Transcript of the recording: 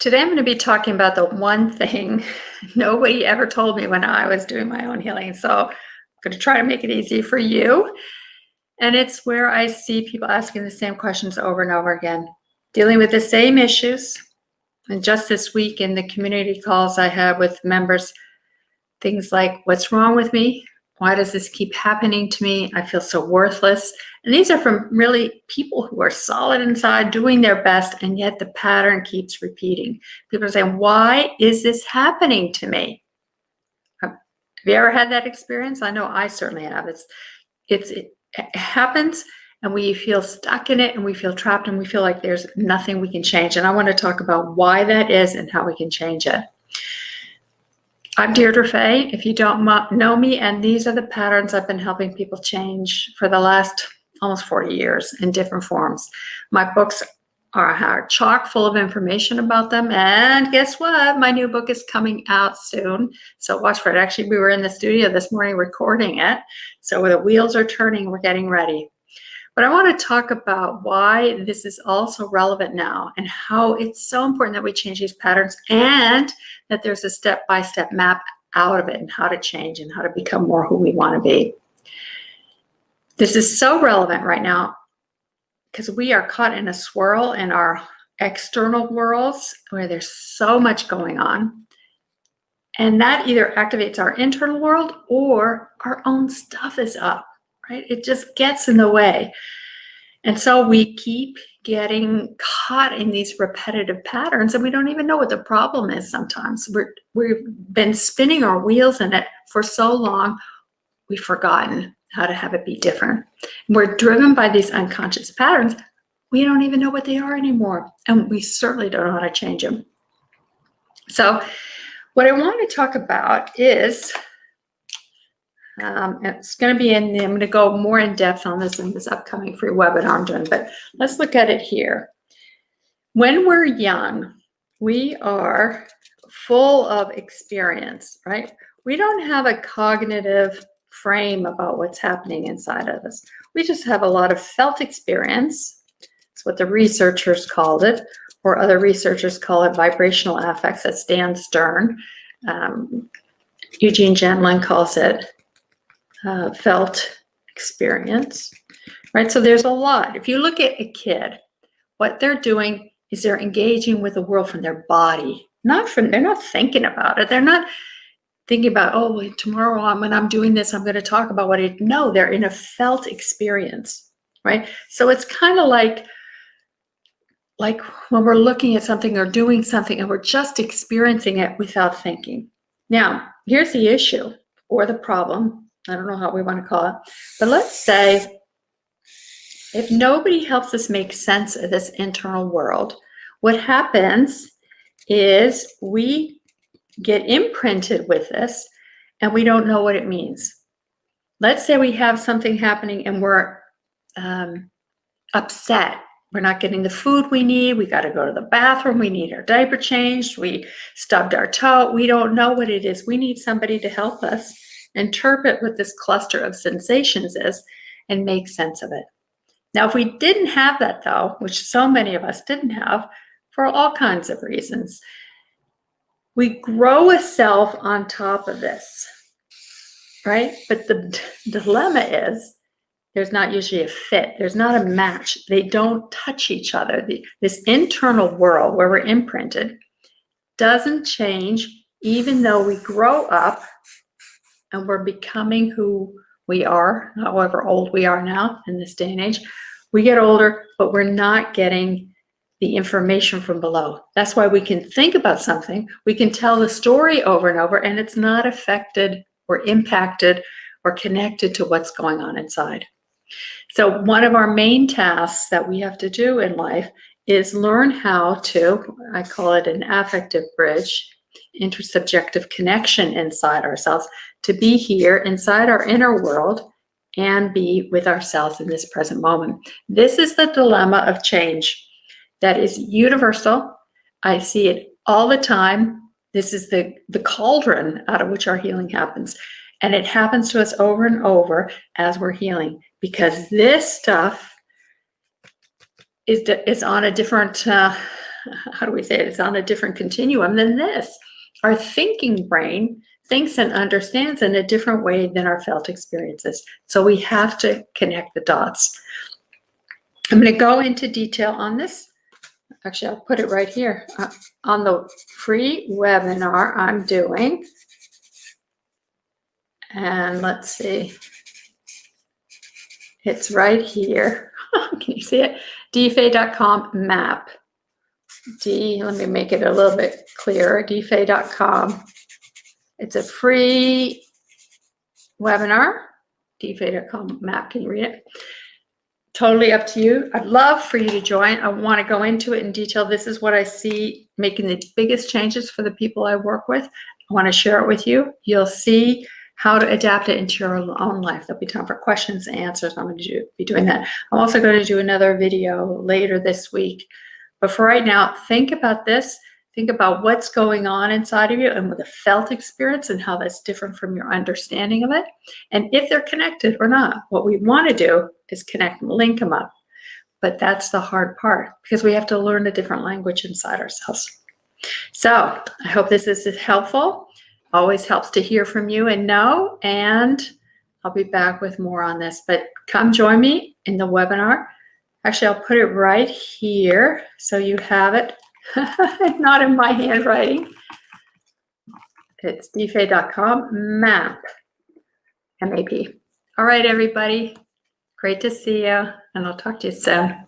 Today I'm going to be talking about the one thing nobody ever told me when I was doing my own healing. So I'm going to try to make it easy for you. And it's where I see people asking the same questions over and over again, dealing with the same issues. And just this week in the community calls I had with members, things like, what's wrong with me? Why does this keep happening to me? I feel so worthless. And these are from really people who are solid inside, doing their best, and yet the pattern keeps repeating. People are saying, why is this happening to me? Have you ever had that experience? I know I certainly have. It happens, and we feel stuck in it, and we feel trapped, and we feel like there's nothing we can change. And I want to talk about why that is and how we can change it. I'm Deirdre Fay, if you don't know me, and these are the patterns I've been helping people change for the last almost 40 years in different forms. My books are chock full of information about them, and guess what? My new book is coming out soon, so watch for it. Actually, we were in the studio this morning recording it, so the wheels are turning, we're getting ready. But I want to talk about why this is also relevant now and how it's so important that we change these patterns and that there's a step-by-step map out of it and how to change and how to become more who we want to be. This is so relevant right now because we are caught in a swirl in our external worlds where there's so much going on. And that either activates our internal world or our own stuff is up. Right? It just gets in the way. And so we keep getting caught in these repetitive patterns and we don't even know what the problem is sometimes. We've been spinning our wheels in it for so long, we've forgotten how to have it be different. We're driven by these unconscious patterns. We don't even know what they are anymore. And we certainly don't know how to change them. So what I want to talk about is it's going to be I'm going to go more in depth on this in this upcoming free webinar I'm doing, but let's look at it here. When we're young, we are full of experience, right? We don't have a cognitive frame about what's happening inside of us. We just have a lot of felt experience. It's what the researchers called it, or other researchers call it vibrational affects. That's Dan Stern. Eugene Gendlin calls it felt experience, right? So there's a lot. If you look at a kid, what they're doing is they're engaging with the world from their body, they're not thinking about it. They're not thinking about, oh, tomorrow when I'm doing this, I'm going to talk about no, they're in a felt experience, right? So it's kind of like when we're looking at something or doing something and we're just experiencing it without thinking. Now, here's the issue or the problem. I don't know how we want to call it, but let's say if nobody helps us make sense of this internal world, what happens is we get imprinted with this and we don't know what it means. Let's say we have something happening and we're upset. We're not getting the food we need. We got to go to the bathroom. We need our diaper changed. We stubbed our toe. We don't know what it is. We need somebody to help us interpret what this cluster of sensations is and make sense of it. Now, if we didn't have that though, which so many of us didn't have for all kinds of reasons, we grow a self on top of this, right? But the dilemma is there's not usually a fit. There's not a match. They don't touch each other. This internal world where we're imprinted doesn't change even though we grow up and we're becoming who we are, however old we are now in this day and age. We get older, but we're not getting the information from below. That's why we can think about something, we can tell the story over and over, and it's not affected or impacted or connected to what's going on inside. So one of our main tasks that we have to do in life is learn how to, I call it an affective bridge, intersubjective connection inside ourselves, to be here inside our inner world and be with ourselves in this present moment. This is the dilemma of change that is universal. I see it all the time. This is the cauldron out of which our healing happens. And it happens to us over and over as we're healing because this stuff is on a different how do we say it? It's on a different continuum than this. Our thinking brain thinks and understands in a different way than our felt experiences. So we have to connect the dots. I'm going to go into detail on this. Actually, I'll put it right here on the free webinar I'm doing. And let's see. It's right here. Can you see it? dfay.com map. Let me make it a little bit clearer. dfay.com. It's a free webinar. dfay.com map. Can you read it? Totally up to you. I'd love for you to join. I want to go into it in detail. This is what I see making the biggest changes for the people I work with. I want to share it with you. You'll see how to adapt it into your own life. There'll be time for questions and answers. I'm going to be doing that. I'm also going to do another video later this week. But for right now, think about this. Think about what's going on inside of you and with a felt experience and how that's different from your understanding of it. And if they're connected or not. What we want to do is connect and link them up. But that's the hard part because we have to learn a different language inside ourselves. So I hope this is helpful. Always helps to hear from you and know. And I'll be back with more on this. But come join me in the webinar. Actually, I'll put it right here so you have it. Not in my handwriting. It's dfay.com map. MAP. All right, everybody. Great to see you, and I'll talk to you soon.